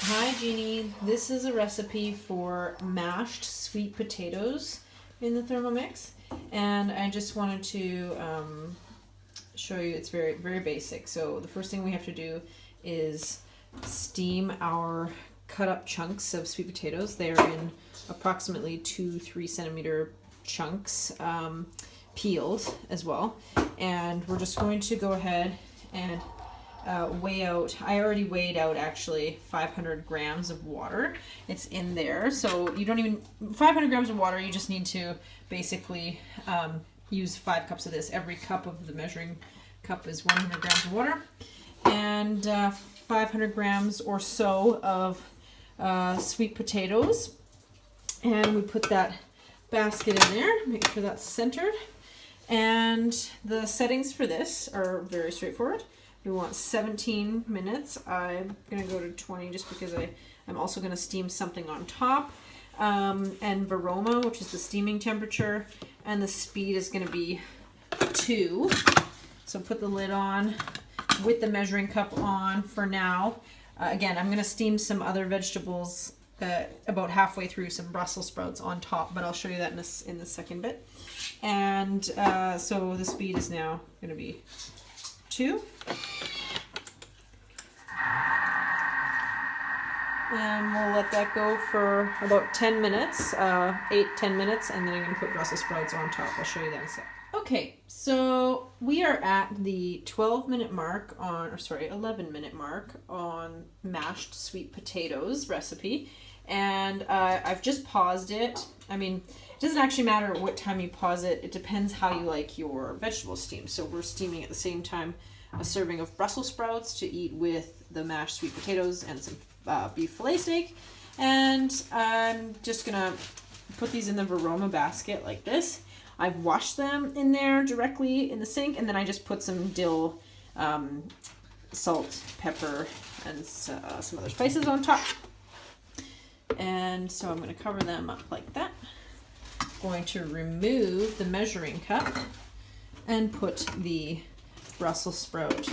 Hi Jeannie, this is a recipe for mashed sweet potatoes in the Thermomix, and I just wanted to show you. It's very basic. So the first thing we have to do is steam our cut up chunks of sweet potatoes. They're in approximately 2-3 centimeter chunks, peeled as well, and we're just going to go ahead and weigh out. I already weighed out actually 500 grams of water. It's in there, so you don't even 500 grams of water. You just need to basically use 5 cups of this. Every cup of the measuring cup is 100 grams of water, and 500 grams or so of sweet potatoes. And we put that basket in there. Make sure that's centered. And the settings for this are very straightforward. We want 17 minutes. I'm going to go to 20 just because I'm also going to steam something on top. And varoma, which is the steaming temperature, and the speed is going to be 2. So put the lid on with the measuring cup on for now. Again, I'm going to steam some other vegetables about halfway through, some Brussels sprouts on top, but I'll show you that in the second bit. And so the speed is now going to be 2. And we'll let that go for about 10 minutes, 8-10 minutes, and then I'm going to put Brussels sprouts on top. I'll show you that in a sec. Okay, so we are at the 12-minute mark on, or sorry, 11-minute mark on mashed sweet potatoes recipe, and I've just paused it. I mean, it doesn't actually matter what time you pause it. It depends how you like your vegetables steamed. So we're steaming at the same time a serving of Brussels sprouts to eat with the mashed sweet potatoes and some beef fillet steak. And I'm just gonna put these in the varoma basket like this. I've washed them in there directly in the sink, and then I just put some dill, salt, pepper, and some other spices on top. And so I'm going to cover them up like that. Going to remove the measuring cup and put the Brussels sprout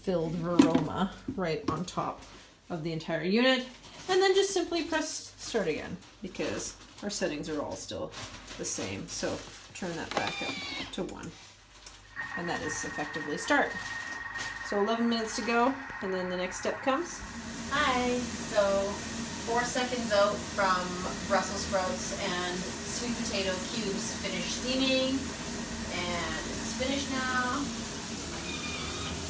filled varoma right on top of the entire unit, and then just simply press start again because our settings are all still the same. So turn that back up to 1, and that is effectively start. So 11 minutes to go, and then the next step comes. Hi. So 4 seconds out from Brussels sprouts and sweet potato cubes finished steaming, and it's finished now.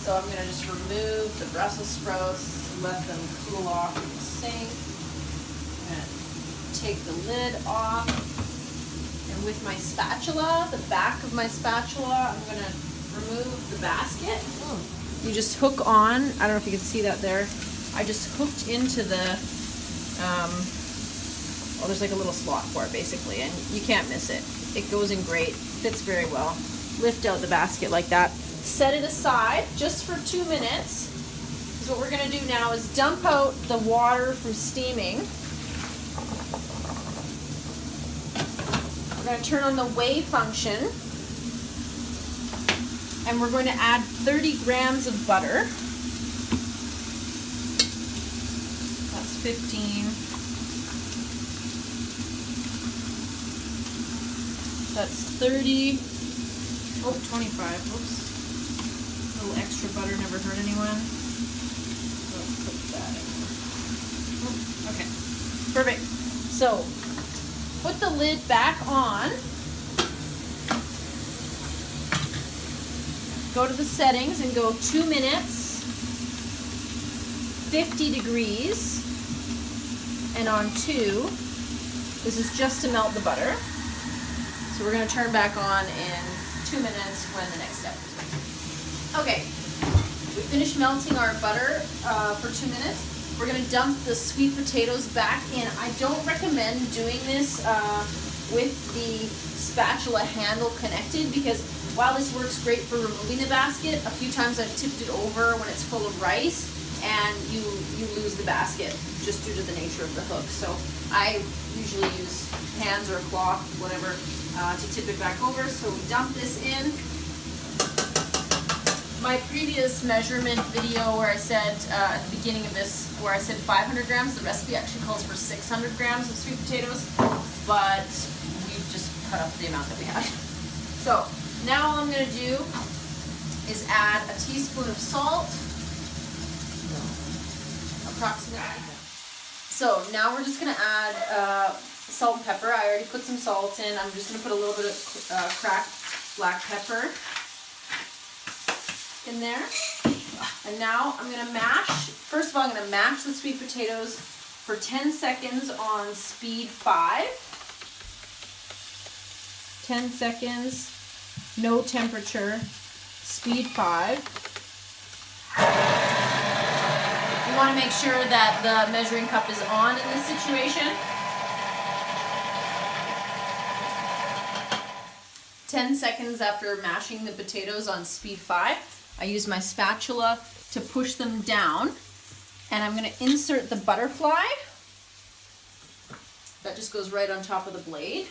So I'm gonna just remove the Brussels sprouts, let them cool off in the sink. I'm gonna take the lid off, and with my spatula, the back of my spatula, I'm gonna remove the basket. You just hook on, I don't know if you can see that there, I just hooked into the, well, there's like a little slot for it basically, and you can't miss it. It goes in great, fits very well. Lift out the basket like that. Set it aside just for 2 minutes. Because what we're going to do now is dump out the water from steaming. We're going to turn on the weigh function. And we're going to add 30 grams of butter. That's 15. That's 30. Oh, 25. Oops. A little extra butter never hurt anyone. Let's put that in. Oh, okay. Perfect. So, put the lid back on. Go to the settings and go 2 minutes, 50 degrees, and on 2. This is just to melt the butter. So we're going to turn back on in 2 minutes when the next step is. Okay, we finished melting our butter for 2 minutes. We're going to dump the sweet potatoes back in. I don't recommend doing this with the spatula handle connected, because while this works great for removing the basket, a few times I've tipped it over when it's full of rice and you lose the basket just due to the nature of the hook. So I usually use hands or a cloth, whatever, to tip it back over. So we dump this in. my previous measurement video where I said, at the beginning of this, where I said 500 grams, the recipe actually calls for 600 grams of sweet potatoes, but we just cut up the amount that we had. So now all I'm going to do is add a teaspoon of salt, approximately. So now we're just going to add salt and pepper. I already put some salt in. I'm just going to put a little bit of cracked black pepper in there. And now I'm going to mash, first of all I'm going to mash the sweet potatoes for 10 seconds on speed 5. 10 seconds, no temperature, speed 5. You want to make sure that the measuring cup is on in this situation. 10 seconds after mashing the potatoes on speed 5, I use my spatula to push them down, and I'm going to insert the butterfly. That just goes right on top of the blade.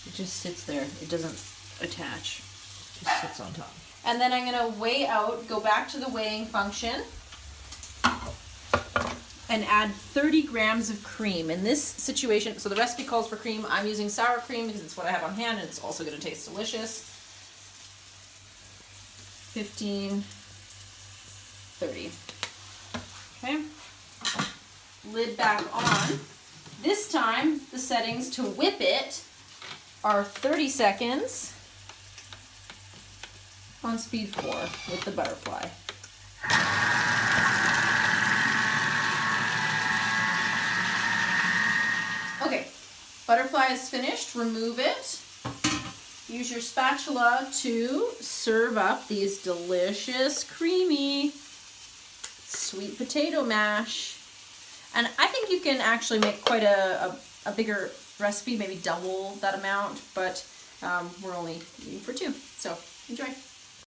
It just sits there. It doesn't attach. It just sits on top. And then I'm going to weigh out, go back to the weighing function, and add 30 grams of cream. In this situation, so the recipe calls for cream. I'm using sour cream because it's what I have on hand, and it's also going to taste delicious. 15, 30. Okay. Lid back on. This time, the settings to whip it are 30 seconds on speed 4 with the butterfly. Okay, butterfly is finished. Remove it. Use your spatula to serve up these delicious, creamy, sweet potato mash. And I think you can actually make quite a bigger recipe, maybe double that amount, but we're only eating for 2. So enjoy.